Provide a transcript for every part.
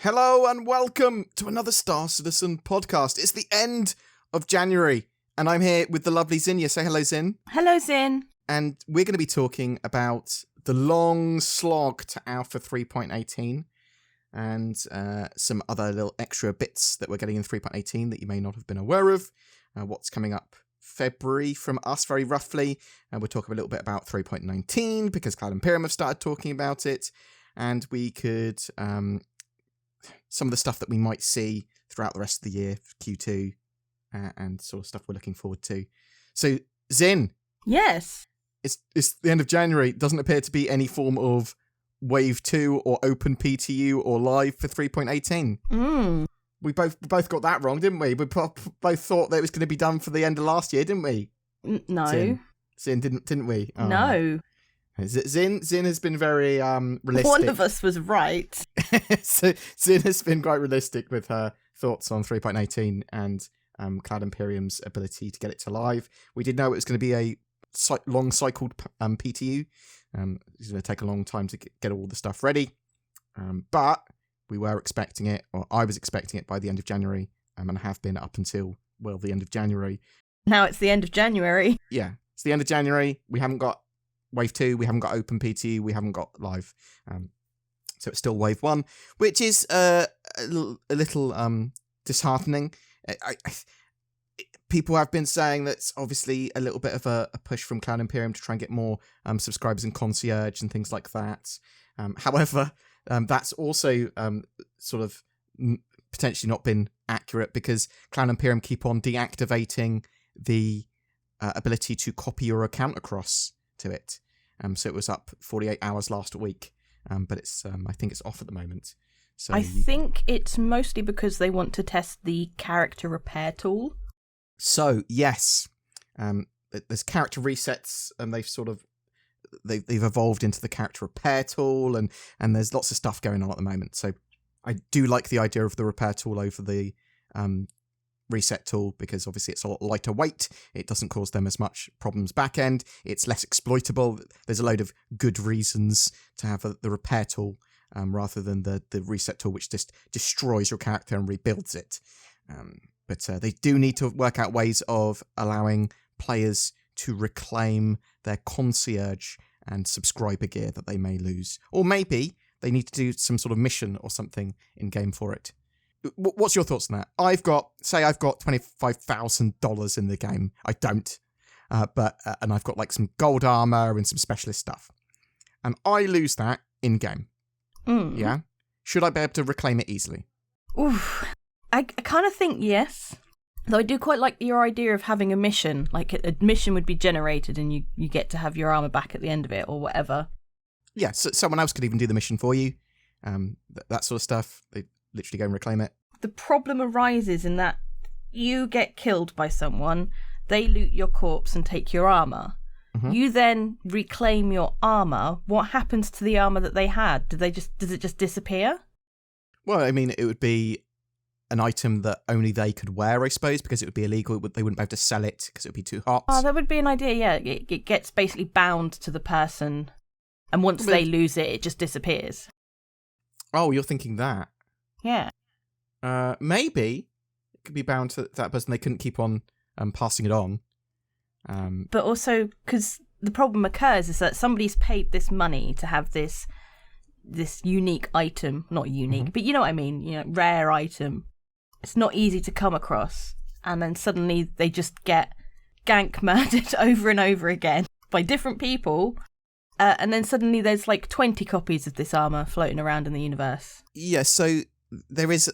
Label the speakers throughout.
Speaker 1: Hello and welcome to another Star Citizen podcast. It's the end of January and I'm here with the lovely Zinnia. Say hello, Zin.
Speaker 2: Hello, Zin.
Speaker 1: And we're going to be talking about the long slog to Alpha 3.18 and some other little extra bits that we're getting in 3.18 that you may not have been aware of. What's coming up February from us, very roughly. And we'll talk a little bit about 3.19 because Cloud Imperium have started talking about it. And we could... some of the stuff that we might see throughout the rest of the year, Q2, and sort of stuff we're looking forward to. So, Zin.
Speaker 2: Yes.
Speaker 1: It's the end of January. It doesn't appear to be any form of Wave 2 or Open PTU or Live for 3.18. We both got that wrong, didn't we? We both thought that it was going to be done for the end of last year, didn't we?
Speaker 2: No.
Speaker 1: Zin, didn't we? Oh.
Speaker 2: No.
Speaker 1: Zin has been very realistic.
Speaker 2: One of us was right.
Speaker 1: So Zin has been quite realistic with her thoughts on 3.18 and Cloud Imperium's ability to get it to live. We did know it was going to be a long cycled PTU. It's going to take a long time to get all the stuff ready. But we were expecting it, or I was expecting it by the end of January, and have been up until, well, the end of January.
Speaker 2: Now it's the end of January.
Speaker 1: Yeah, it's the end of January. We haven't got Wave 2, we haven't got Open PTU, we haven't got Live. So it's still Wave 1, which is a little disheartening. People have been saying that's obviously a little bit of a push from Cloud Imperium to try and get more subscribers in Concierge and things like that. However, that's also sort of potentially not been accurate because Cloud Imperium keep on deactivating the ability to copy your account across to it. So it was up 48 hours last week, but it's I think it's off at the moment. So
Speaker 2: I think it's mostly because they want to test the character repair tool.
Speaker 1: So yes, there's character resets, and they've evolved into the character repair tool, and there's lots of stuff going on at the moment. So I do like the idea of the repair tool over the reset tool because obviously it's a lot lighter weight. It doesn't cause them as much problems back end. It's less exploitable. There's a load of good reasons to have the repair tool rather than the reset tool, which just destroys your character and rebuilds it. But they do need to work out ways of allowing players to reclaim their concierge and subscriber gear that they may lose. Or maybe they need to do some sort of mission or something in game for it. What's your thoughts on that? I've got $25,000 in the game. I don't. But I've got like some gold armor and some specialist stuff. And I lose that in game. Yeah? Should I be able to reclaim it easily?
Speaker 2: Oof. I kind of think yes. Though I do quite like your idea of having a mission. Like a mission would be generated and you get to have your armor back at the end of it or whatever.
Speaker 1: Yeah, so someone else could even do the mission for you. That sort of stuff. They literally go and reclaim it.
Speaker 2: The problem arises in that you get killed by someone, they loot your corpse and take your armor. Mm-hmm. You then reclaim your armor. What happens to the armor that they had? Does it just disappear?
Speaker 1: Well, I mean, it would be an item that only they could wear, I suppose, because it would be illegal. They wouldn't be able to sell it because it would be too hot.
Speaker 2: Oh, that would be an idea, yeah. It gets basically bound to the person, and once they lose it, it just disappears.
Speaker 1: Oh, you're thinking that?
Speaker 2: Yeah.
Speaker 1: Maybe it could be bound to that person. They couldn't keep on passing it on.
Speaker 2: But also, because the problem occurs is that somebody's paid this money to have this unique item. Not unique, but you know what I mean, rare item. It's not easy to come across. And then suddenly they just get gank murdered over and over again by different people. And then suddenly there's like 20 copies of this armor floating around in the universe.
Speaker 1: Yeah, so there is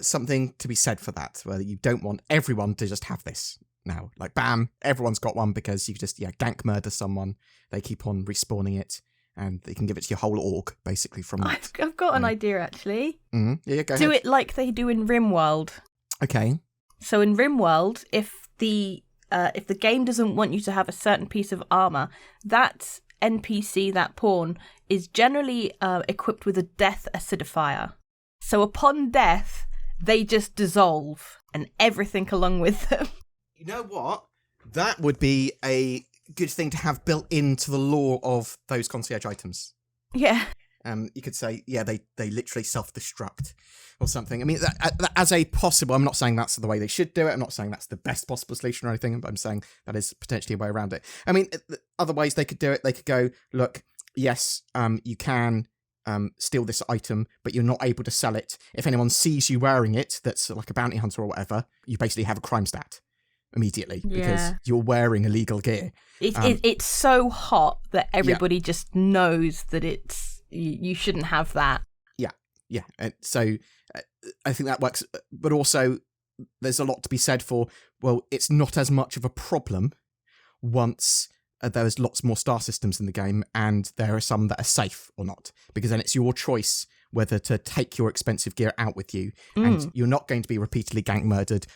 Speaker 1: something to be said for that, where you don't want everyone to just have this now. Like, bam, everyone's got one because you just, gank murder someone. They keep on respawning it, and they can give it to your whole org, basically, from that.
Speaker 2: I've got an idea, actually.
Speaker 1: Mm-hmm. Yeah, go ahead.
Speaker 2: Do it like they do in RimWorld.
Speaker 1: Okay.
Speaker 2: So in RimWorld, if the game doesn't want you to have a certain piece of armor, that NPC, that pawn, is generally equipped with a death acidifier. So upon death, they just dissolve, and everything along with them.
Speaker 1: You know what? That would be a good thing to have built into the lore of those concierge items.
Speaker 2: Yeah.
Speaker 1: You could say, yeah, they literally self-destruct or something. I mean, that, as a possible, I'm not saying that's the way they should do it. I'm not saying that's the best possible solution or anything, but I'm saying that is potentially a way around it. I mean, other ways they could do it, they could go, look, yes, you can steal this item, but you're not able to sell it. If anyone sees you wearing it, that's like a bounty hunter or whatever, you basically have a crime stat immediately because you're wearing illegal gear.
Speaker 2: It's so hot that everybody just knows that you shouldn't have that.
Speaker 1: Yeah. And so I think that works. But also, there's a lot to be said for, well, it's not as much of a problem once there's lots more star systems in the game and there are some that are safe or not. Because then it's your choice whether to take your expensive gear out with you. And you're not going to be repeatedly gank murdered,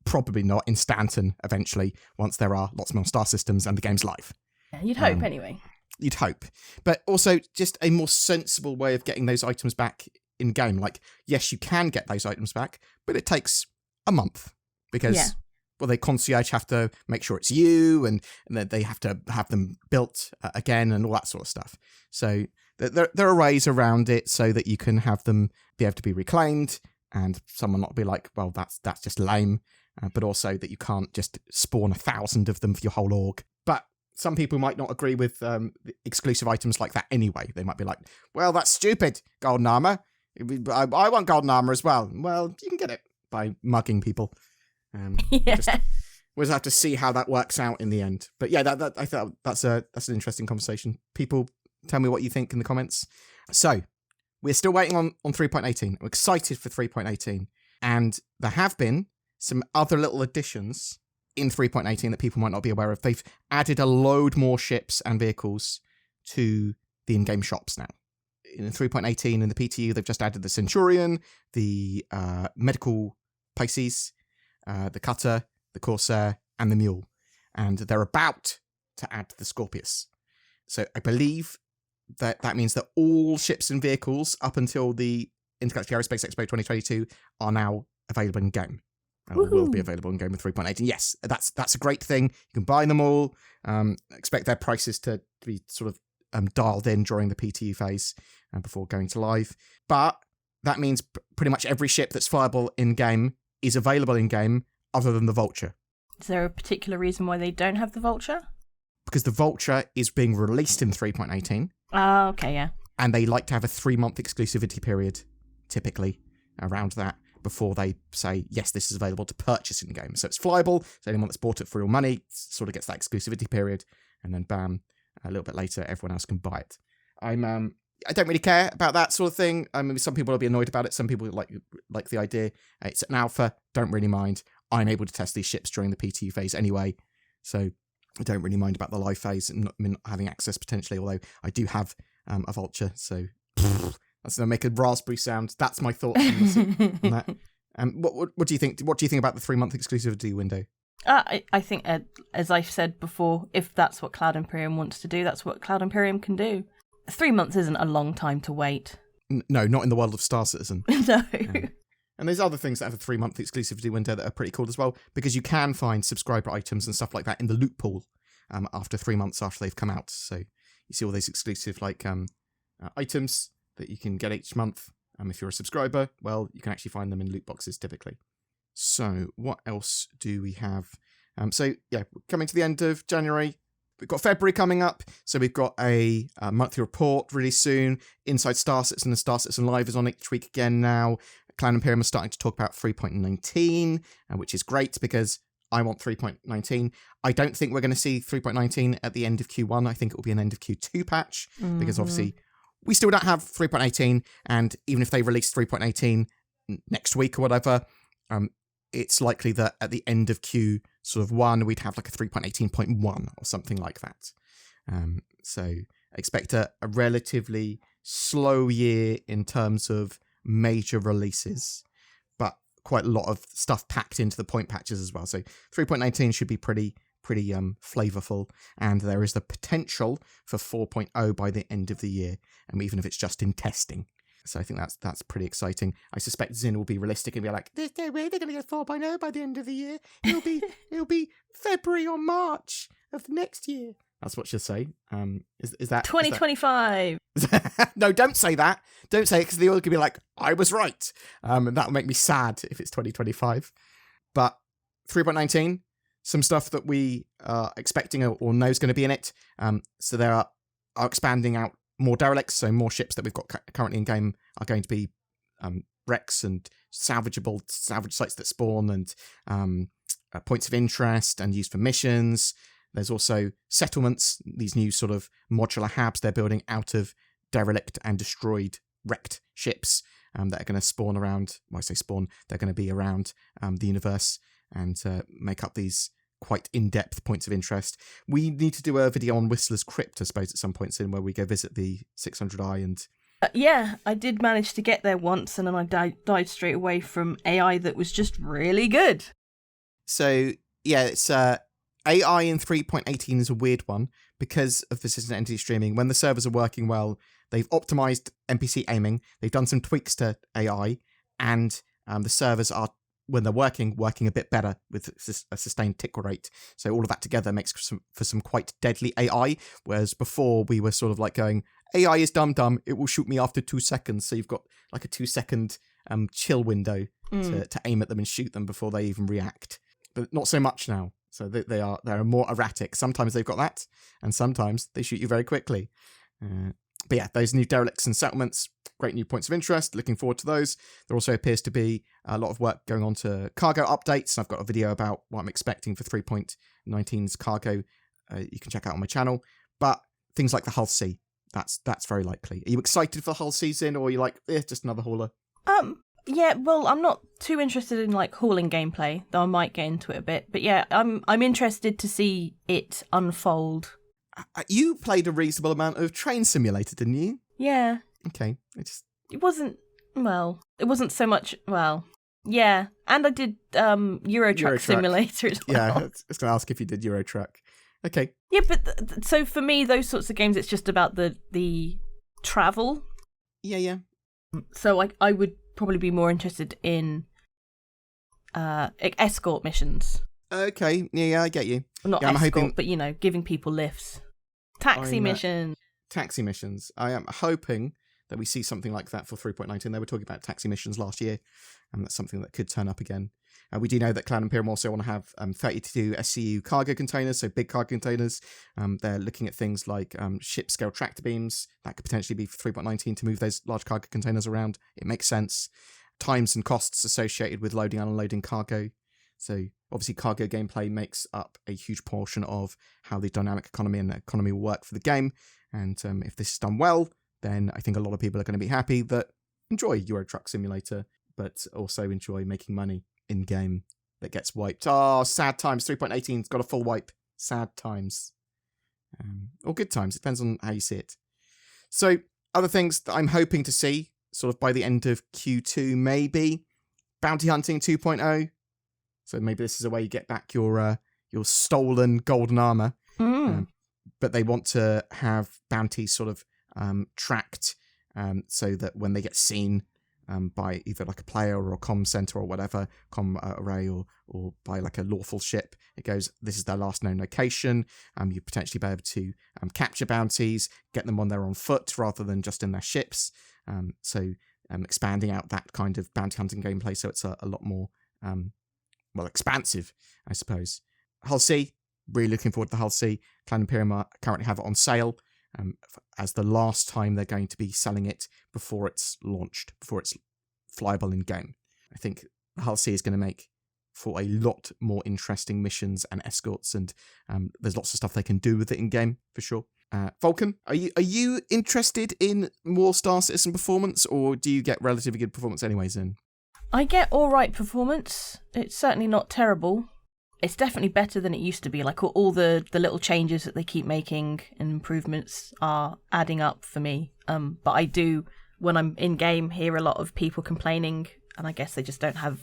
Speaker 1: probably not in Stanton eventually, once there are lots more star systems and the game's live.
Speaker 2: You'd hope, anyway.
Speaker 1: You'd hope. But also just a more sensible way of getting those items back in game. Like, yes, you can get those items back, but it takes a month because, well, the concierge have to make sure it's you and then they have to have them built again and all that sort of stuff. So there are ways around it so that you can have them be able to be reclaimed and someone not be like, well, that's just lame. But also that you can't just spawn 1,000 of them for your whole org. But some people might not agree with exclusive items like that anyway. They might be like, well, that's stupid, golden armor. I want golden armor as well. Well, you can get it by mugging people. We'll just have to see how that works out in the end. But yeah, that I thought that's an interesting conversation. People, tell me what you think in the comments. So, we're still waiting on 3.18. I'm excited for 3.18. And there have been some other little additions in 3.18 that people might not be aware of. They've added a load more ships and vehicles to the in-game shops now. In 3.18 in the PTU, they've just added the Centurion, the medical Pisces, the Cutter, the Corsair, and the Mule. And they're about to add the Scorpius. So I believe that means that all ships and vehicles up until the Intergalactic Aerospace Expo 2022 are now available in game. Will be available in game with 3.18. Yes, that's a great thing. You can buy them all. Expect their prices to be sort of dialed in during the PTU phase before going to live. But that means pretty much every ship that's viable in game is available in game other than the Vulture.
Speaker 2: Is there a particular reason why they don't have the Vulture?
Speaker 1: Because the Vulture is being released in 3.18.
Speaker 2: Oh, okay, yeah.
Speaker 1: And they like to have a 3-month exclusivity period, typically, around that, before they say, yes, this is available to purchase in game. So it's flyable, so anyone that's bought it for real money sort of gets that exclusivity period, and then bam, a little bit later, everyone else can buy it. I don't really care about that sort of thing. I mean, some people will be annoyed about it, some people like the idea. It's an alpha, don't really mind. I'm able to test these ships during the PTU phase anyway, so I don't really mind about the live phase and not having access potentially, although I do have a Vulture, so that's going to make a raspberry sound. That's my thoughts on that. What do you think? What do you think about the 3-month exclusivity window?
Speaker 2: I think, as I've said before, if that's what Cloud Imperium wants to do, that's what Cloud Imperium can do. 3 months isn't a long time to wait.
Speaker 1: No, not in the world of Star Citizen.
Speaker 2: No.
Speaker 1: And there's other things that have a 3-month exclusivity window that are pretty cool as well, because you can find subscriber items and stuff like that in the loot pool after 3 months after they've come out. So you see all these exclusive items that you can get each month. If you're a subscriber, well, you can actually find them in loot boxes typically. So what else do we have? Coming to the end of January, we've got February coming up. So we've got a monthly report really soon. Inside Star Citizen and Star Citizen Live is on each week again now. Cloud Imperium is starting to talk about 3.19, which is great because I want 3.19. I don't think we're going to see 3.19 at the end of Q1. I think it will be an end of Q2 patch because obviously we still don't have 3.18. And even if they release 3.18 next week or whatever, it's likely that at the end of Q1, we'd have like a 3.18.1 or something like that. So expect a relatively slow year in terms of major releases, but quite a lot of stuff packed into the point patches as well. So 3.19 should be pretty flavorful, and there is the potential for 4.0 by the end of the year, and even if it's just in testing. So I think that's pretty exciting. I suspect Zin will be realistic and be like, "There's no way they're going to get 4.0 by the end of the year. It'll be February or March of next year." That's what she'll say. Is that
Speaker 2: 2025?
Speaker 1: No, don't say that. Don't say it, because the all could be like, I was right. And that'll make me sad if it's 2025. But 3.19, some stuff that we are expecting or know is going to be in it. So there are expanding out more derelicts, so more ships that we've got currently in game are going to be wrecks and salvage sites that spawn, and points of interest and used for missions. There's also settlements, these new sort of modular habs they're building out of derelict and destroyed wrecked ships that are going to spawn around. When I say spawn, they're going to be around the universe and make up these quite in-depth points of interest. We need to do a video on Whistler's Crypt, I suppose, at some point soon, where we go visit the 600i and...
Speaker 2: Yeah, I did manage to get there once, and then I died straight away from AI that was just really good.
Speaker 1: So, yeah, it's... AI in 3.18 is a weird one because of persistent entity streaming. When the servers are working well, they've optimized NPC aiming, they've done some tweaks to AI, and the servers are, when they're working a bit better with a sustained tick rate. So all of that together makes for some quite deadly AI, whereas before we were sort of like going, AI is dumb, it will shoot me after 2 seconds. So you've got like a 2-second chill window to aim at them and shoot them before they even react. But not so much now. So they're more erratic. Sometimes they've got that, and sometimes they shoot you very quickly. But yeah, those new derelicts and settlements, great new points of interest. Looking forward to those. There also appears to be a lot of work going on to cargo updates. I've got a video about what I'm expecting for 3.19's cargo. You can check out on my channel. But things like the Hull C, that's very likely. Are you excited for the Hull season, or are you like, just another hauler?
Speaker 2: Yeah, well, I'm not too interested in like hauling gameplay, though I might get into it a bit. But yeah, I'm interested to see it unfold.
Speaker 1: You played a reasonable amount of Train Simulator, didn't you?
Speaker 2: Yeah.
Speaker 1: Okay.
Speaker 2: It wasn't so much, yeah. And I did Euro Simulator as well.
Speaker 1: Yeah, I was going to ask if you did Euro Truck. Okay.
Speaker 2: Yeah, but so for me, those sorts of games, it's just about the travel.
Speaker 1: Yeah.
Speaker 2: So I would probably be more interested in escort missions.
Speaker 1: Okay, yeah, I get you.
Speaker 2: Not escort, but giving people lifts. Taxi missions.
Speaker 1: Taxi missions. I am hoping that we see something like that for 3.19. They were talking about taxi missions last year, and that's something that could turn up again. We do know that Cloud Imperium also want to have 32 SCU cargo containers, so big cargo containers. They're looking at things like ship-scale tractor beams. That could potentially be for 3.19 to move those large cargo containers around. It makes sense. Times and costs associated with loading and unloading cargo. So obviously cargo gameplay makes up a huge portion of how the dynamic economy and the economy will work for the game. And if this is done well, then I think a lot of people are going to be happy that enjoy Euro Truck Simulator, but also enjoy making money in-game that gets wiped. Oh, sad times. 3.18's got a full wipe. Sad times. Or good times. It depends on how you see it. So, other things that I'm hoping to see, sort of by the end of Q2, maybe. Bounty Hunting 2.0. So maybe this is a way you get back your stolen golden armor. But they want to have bounties sort of tracked so that when they get seen by either like a player or a comm center or whatever, comm array or by like a lawful ship, it goes, this is their last known location. You potentially be able to capture bounties, get them on their on foot rather than just in their ships. So expanding out that kind of bounty hunting gameplay so it's a lot more expansive, I suppose. Hull C, really looking forward to the Hull C. Cloud Imperium currently have it on sale as the last time they're going to be selling it before it's launched, before it's flyable in game. I think Hull C is going to make for a lot more interesting missions and escorts, and there's lots of stuff they can do with it in game for sure. Vulcan, are you interested in more Star Citizen performance, or do you get relatively good performance anyways? In
Speaker 2: I get all right performance. It's certainly not terrible. It's definitely better than it used to be. Like all the little changes that they keep making and improvements are adding up for me. But I do, when I'm in game, hear a lot of people complaining, and I guess they just don't have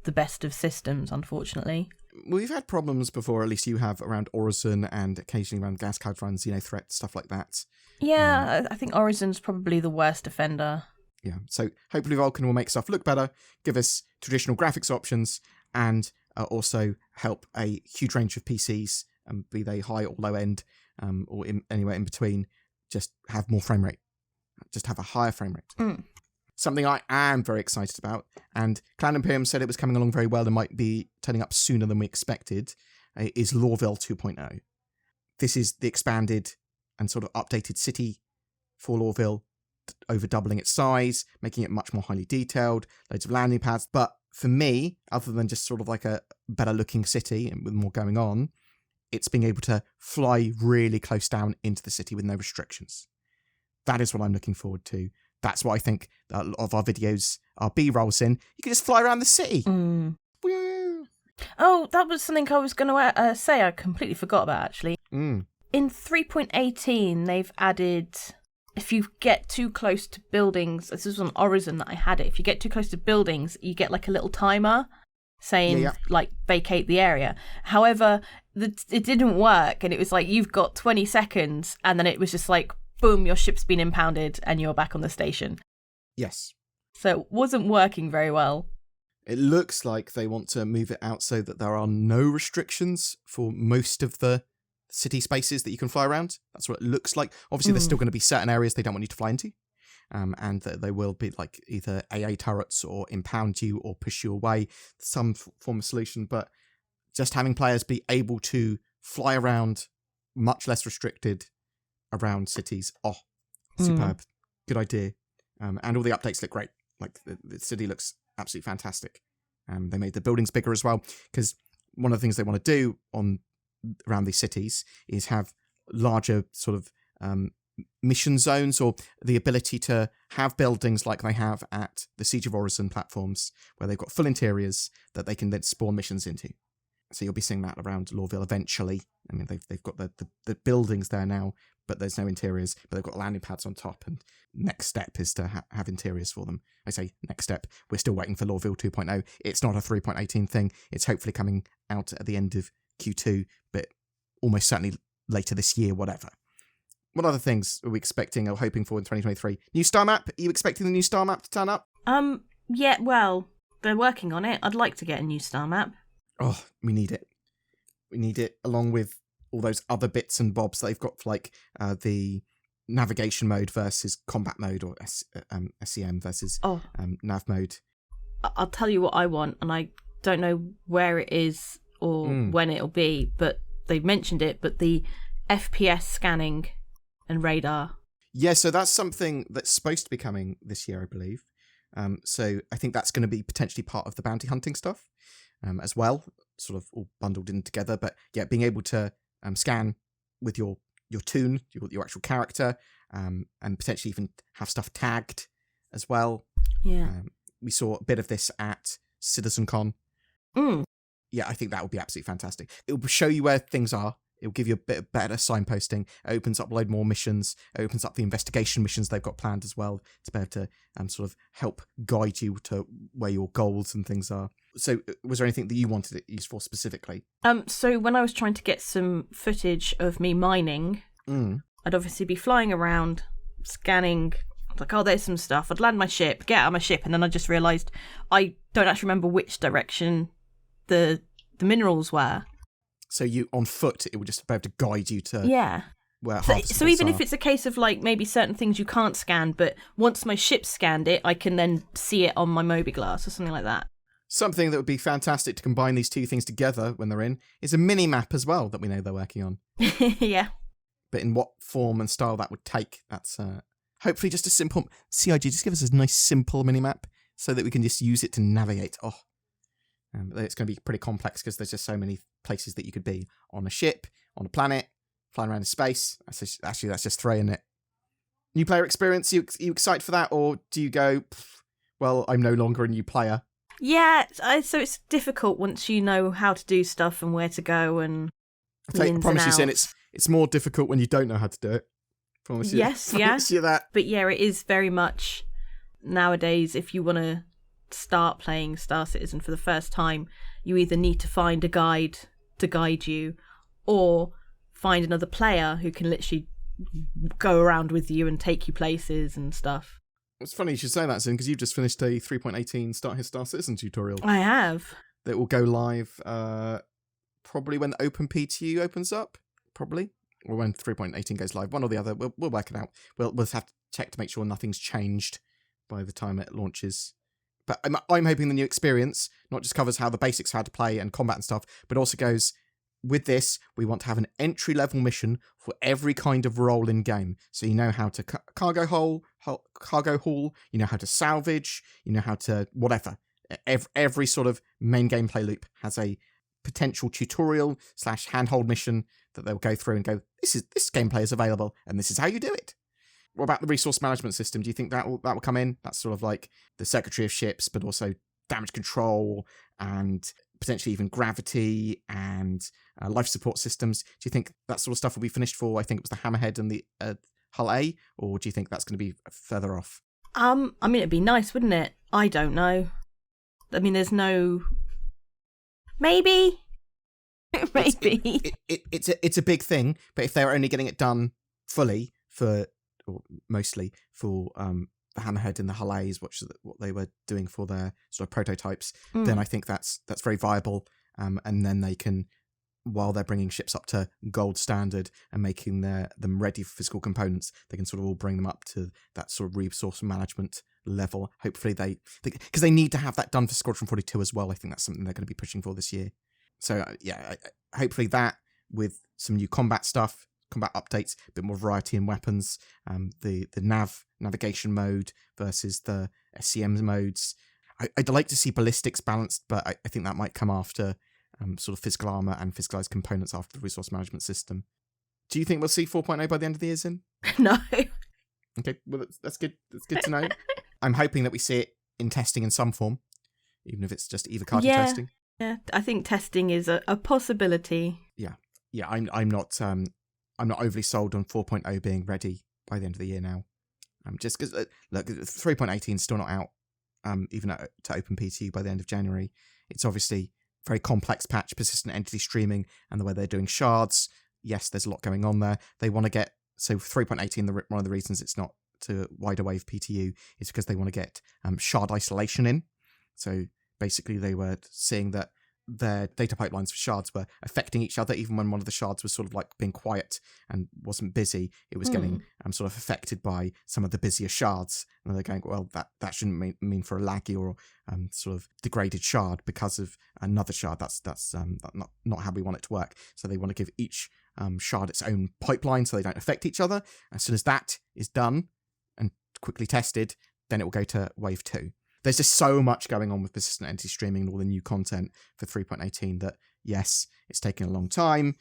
Speaker 2: the best of systems, unfortunately.
Speaker 1: We've had problems before, at least you have, around Orison and occasionally around gas cloud runs, threat, stuff like that.
Speaker 2: Yeah, I think Orison's probably the worst offender.
Speaker 1: Yeah, so hopefully Vulcan will make stuff look better, give us traditional graphics options, and also help a huge range of PCs, be they high or low end, or anywhere in between, just have more frame rate. Just have a higher frame rate. Something I am very excited about, and Cloud Imperium said it was coming along very well and might be turning up sooner than we expected, is Lorville 2.0. This is the expanded and sort of updated city for Lorville, over doubling its size, making it much more highly detailed, loads of landing pads. But for me, other than just sort of like a better looking city and with more going on, it's being able to fly really close down into the city with no restrictions. That is what I'm looking forward to. That's what I think a lot of our videos, our B-rolls in. You can just fly around the city.
Speaker 2: Oh, that was something I was going to say I completely forgot about, actually. In 3.18, they've added, if you get too close to buildings, this was on Horizon that I had it, if you get too close to buildings, you get like a little timer saying, like, vacate the area. However, it didn't work, and it was like, you've got 20 seconds, and then it was just like, boom, your ship's been impounded, and you're back on the station.
Speaker 1: Yes.
Speaker 2: So it wasn't working very well.
Speaker 1: It looks like they want to move it out so that there are no restrictions for most of the city spaces that you can fly around. That's what it looks like. Obviously, there's still going to be certain areas they don't want you to fly into. And they will be like either AA turrets or impound you or push you away, some form of solution. But just having players be able to fly around much less restricted around cities. Oh, superb. Good idea. And all the updates look great. Like the city looks absolutely fantastic. They made the buildings bigger as well, because one of the things they want to do around these cities is have larger sort of mission zones, or the ability to have buildings like they have at the Siege of Horizon platforms, where they've got full interiors that they can then spawn missions into. So you'll be seeing that around Lorville eventually. I mean, they've got the buildings there now, but there's no interiors, but they've got landing pads on top, and next step is to have interiors for them. I say next step. We're still waiting for Lorville 2.0. It's not a 3.18 thing. It's hopefully coming out at the end of Q2, but almost certainly later this year, whatever. What other things are we expecting or hoping for in 2023? New star map? Are you expecting the new star map to turn up?
Speaker 2: Yeah, well, they're working on it. I'd like to get a new star map.
Speaker 1: Oh, we need it. We need it along with all those other bits and bobs they've got, for like the navigation mode versus combat mode, or SEM versus nav mode.
Speaker 2: I'll tell you what I want, and I don't know where it is or when it'll be, but they've mentioned it, but the FPS scanning and radar.
Speaker 1: Yeah, so that's something that's supposed to be coming this year, I believe. So I think that's going to be potentially part of the bounty hunting stuff as well, sort of all bundled in together. But yeah, being able to scan with your toon, your actual character, and potentially even have stuff tagged as well.
Speaker 2: Yeah.
Speaker 1: We saw a bit of this at CitizenCon. Yeah, I think that would be absolutely fantastic. It will show you where things are. It will give you a bit better signposting. It opens up a load more missions. It opens up the investigation missions they've got planned as well, to be able to sort of help guide you to where your goals and things are. So was there anything that you wanted it used for specifically?
Speaker 2: So when I was trying to get some footage of me mining, I'd obviously be flying around, scanning, like, oh, there's some stuff. I'd land my ship, get out of my ship, and then I just realised I don't actually remember which direction the minerals were. So
Speaker 1: you, on foot, it would just be able to guide you to where
Speaker 2: so even if it's a case of, like, maybe certain things you can't scan, but once my ship's scanned it, I can then see it on my Mobiglass or something like that.
Speaker 1: Something that would be fantastic to combine these two things together when they're in is a mini-map as well that we know they're working on.
Speaker 2: Yeah.
Speaker 1: But in what form and style that would take, that's hopefully just a simple... CIG, just give us a nice simple mini-map so that we can just use it to navigate. It's going to be pretty complex because there's just so many places that you could be on a ship, on a planet, flying around in space. That's just throwing it. New player experience, you excited for that, or do you go, well, I'm no longer a new player?
Speaker 2: Yeah, so it's difficult once you know how to do stuff and where to go and
Speaker 1: I promise you, Sin, it's more difficult when you don't know how to do it. Promise you.
Speaker 2: Yes,
Speaker 1: promise you that.
Speaker 2: But yeah, it is very much nowadays, if you want to start playing Star Citizen for the first time, you either need to find a guide to guide you, or find another player who can literally go around with you and take you places and stuff.
Speaker 1: It's funny you should say that, Sin, because you've just finished a 3.18 Start His Star Citizen tutorial.
Speaker 2: I have.
Speaker 1: That will go live probably when the OpenPTU opens up. Probably. or when 3.18 goes live, one or the other. We'll work it out. We'll have to check to make sure nothing's changed by the time it launches. But I'm hoping the new experience not just covers how the basics, how to play and combat and stuff, but also goes, with this, we want to have an entry-level mission for every kind of role in game. So you know how to cargo haul, you know how to salvage, you know how to whatever. Every sort of main gameplay loop has a potential tutorial / handhold mission that they'll go through and go, this gameplay is available and this is how you do it. What about the resource management system? Do you think that will come in? That's sort of like the Secretary of Ships, but also damage control and potentially even gravity and life support systems. Do you think that sort of stuff will be finished for, I think it was the Hammerhead and the Hull A, or do you think that's going to be further off?
Speaker 2: I mean, it'd be nice, wouldn't it? I don't know. I mean, there's no... Maybe. Maybe.
Speaker 1: It's a big thing, but if they're only getting it done fully or mostly for the Hammerhead and the Hull A's, what they were doing for their sort of prototypes, then I think that's very viable. And then they can, while they're bringing ships up to gold standard and making them ready for physical components, they can sort of all bring them up to that sort of resource management level. Hopefully because they need to have that done for Squadron 42 as well. I think that's something they're going to be pushing for this year. So hopefully that with some new combat stuff, combat updates, a bit more variety in weapons, the navigation mode versus the SCM modes. I'd like to see ballistics balanced, but I think that might come after sort of physical armor and physicalized components after the resource management system. Do you think we'll see 4.0 by the end of the year, Zin?
Speaker 2: No.
Speaker 1: Okay, well that's good. That's good to know. I'm hoping that we see it in testing in some form, even if it's just Evocati testing.
Speaker 2: Yeah, I think testing is a possibility.
Speaker 1: Yeah. I'm not overly sold on 4.0 being ready by the end of the year now. Just because, look, 3.18 is still not out, even to open PTU by the end of January. It's obviously a very complex patch, persistent entity streaming, and the way they're doing shards. Yes, there's a lot going on there. They want to get, so 3.18, one of the reasons it's not to wider wave PTU is because they want to get shard isolation in. So basically they were seeing that their data pipelines for shards were affecting each other. Even when one of the shards was sort of like being quiet and wasn't busy, it was getting sort of affected by some of the busier shards. And they're going, well, that shouldn't mean for a laggy or sort of degraded shard because of another shard. That's not how we want it to work. So they want to give each shard its own pipeline so they don't affect each other. As soon as that is done and quickly tested, then it will go to wave 2. There's just so much going on with persistent entity streaming and all the new content for 3.18 that, yes, it's taking a long time.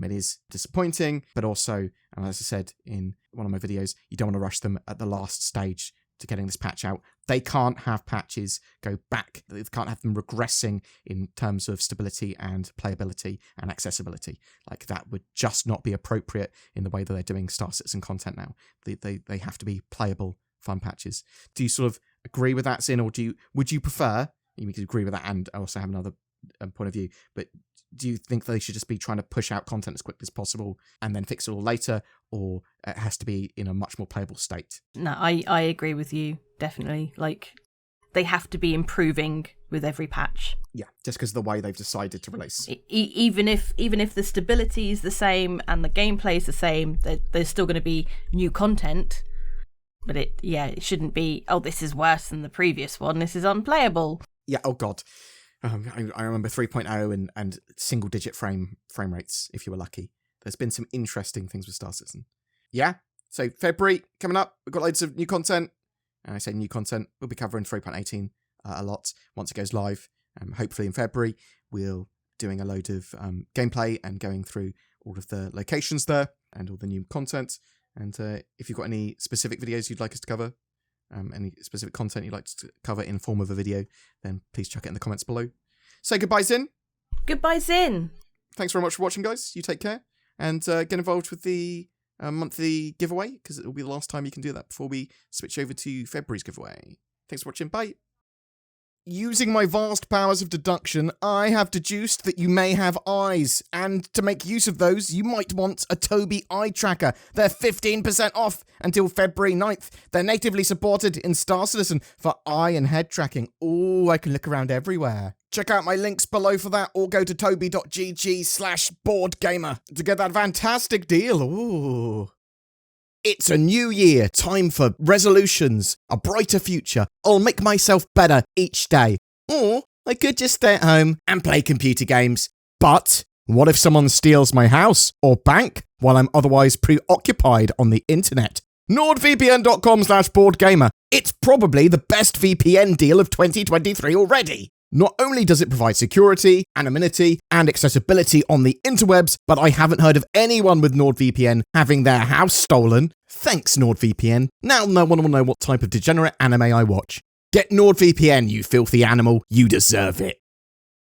Speaker 1: It is disappointing, but also, as I said in one of my videos, you don't want to rush them at the last stage to getting this patch out. They can't have patches go back. They can't have them regressing in terms of stability and playability and accessibility. Like, that would just not be appropriate in the way that they're doing Star Citizen content now. They have to be playable, fun patches. Do you sort of agree with that, Zin, or would you prefer, you could agree with that and also have another point of view, but do you think they should just be trying to push out content as quickly as possible and then fix it all later, or it has to be in a much more playable state? No,
Speaker 2: I agree with you, definitely. Like, they have to be improving with every patch.
Speaker 1: Yeah, just because of the way they've decided to release.
Speaker 2: Even if the stability is the same and the gameplay is the same, there's still going to be new content. But it shouldn't be, oh, this is worse than the previous one, this is unplayable.
Speaker 1: Yeah, oh god. I remember 3.0 and single-digit frame rates, if you were lucky. There's been some interesting things with Star Citizen. Yeah, so February coming up, we've got loads of new content. And I say new content, we'll be covering 3.18 a lot once it goes live. Hopefully in February, we'll doing a load of gameplay and going through all of the locations there and all the new content. And if you've got any specific videos you'd like us to cover, any specific content you'd like to cover in form of a video, then please chuck it in the comments below. Say goodbye, Zin.
Speaker 2: Goodbye, Zin.
Speaker 1: Thanks very much for watching, guys. You take care. And get involved with the monthly giveaway, because it will be the last time you can do that before we switch over to February's giveaway. Thanks for watching. Bye. Using my vast powers of deduction, I have deduced that you may have eyes, and to make use of those, you might want a Tobii eye tracker. They're 15% off until February 9th. They're natively supported in Star Citizen for eye and head tracking. Oh, I can look around everywhere. Check out my links below for that, or go to toby.gg/BoredGamer to get that fantastic deal. Ooh. It's a new year, time for resolutions, a brighter future. I'll make myself better each day. Or I could just stay at home and play computer games. But what if someone steals my house or bank while I'm otherwise preoccupied on the internet? NordVPN.com/BoredGamer. It's probably the best VPN deal of 2023 already. Not only does it provide security, anonymity, and accessibility on the interwebs, but I haven't heard of anyone with NordVPN having their house stolen. Thanks, NordVPN. Now no one will know what type of degenerate anime I watch. Get NordVPN, you filthy animal. You deserve it.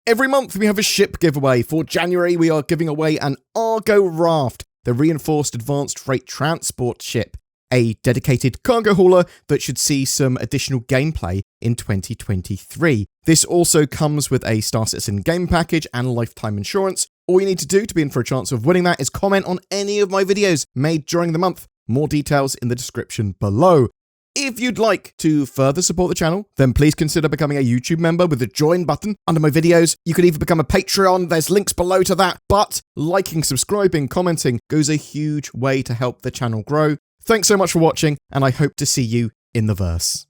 Speaker 1: Every month we have a ship giveaway. For January, we are giving away an Argo Raft, the reinforced advanced freight transport ship, a dedicated cargo hauler that should see some additional gameplay in 2023. This also comes with a Star Citizen game package and lifetime insurance. All you need to do to be in for a chance of winning that is comment on any of my videos made during the month. More details in the description below. If you'd like to further support the channel, then please consider becoming a YouTube member with the join button under my videos. You could even become a Patreon. There's links below to that. But liking, subscribing, commenting goes a huge way to help the channel grow. Thanks so much for watching, and I hope to see you in the verse.